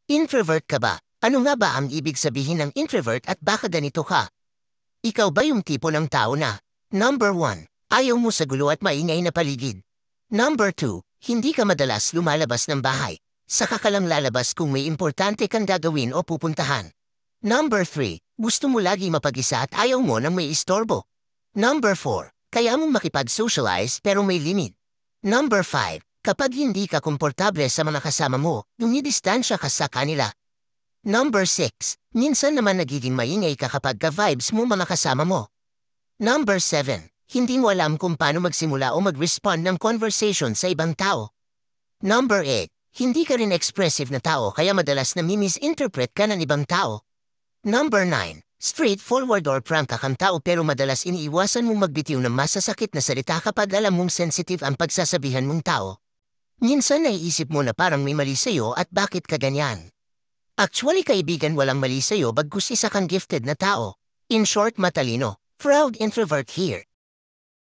Introvert ka ba? Ano nga ba ang ibig sabihin ng introvert at baka ganito ka? Ikaw ba yung tipo ng tao na Number 1. Ayaw mo sa gulo at maingay na paligid. Number 2. Hindi ka madalas lumalabas ng bahay. Saka ka lang lalabas kung may importante kang gagawin o pupuntahan. Number 3. Gusto mo lagi mapag-isa at ayaw mo nang may istorbo. Number 4. Kaya mong makipag-socialize pero may limit. Number 5. Kapag hindi ka komportable sa mga kasama mo, dumidistansya ka sa kanila. Number 6. Minsan naman nagiging maingay ka kapag ka-vibes mo mga kasama mo. Number 7. Hindi mo alam kung paano magsimula o mag-respond ng conversation sa ibang tao. Number 8. Hindi ka rin expressive na tao kaya madalas na misinterpret ka ng ibang tao. Number 9. Straightforward or frank kang tao pero madalas iniiwasan mong magbitiw ng masasakit na salita kapag alam mong sensitive ang pagsasabihan mong tao. Minsan naiisip mo na parang may mali sa'yo at bakit ka ganyan. Actually kaibigan walang mali sa'yo bagkus isa kang gifted na tao. In short matalino, proud introvert here.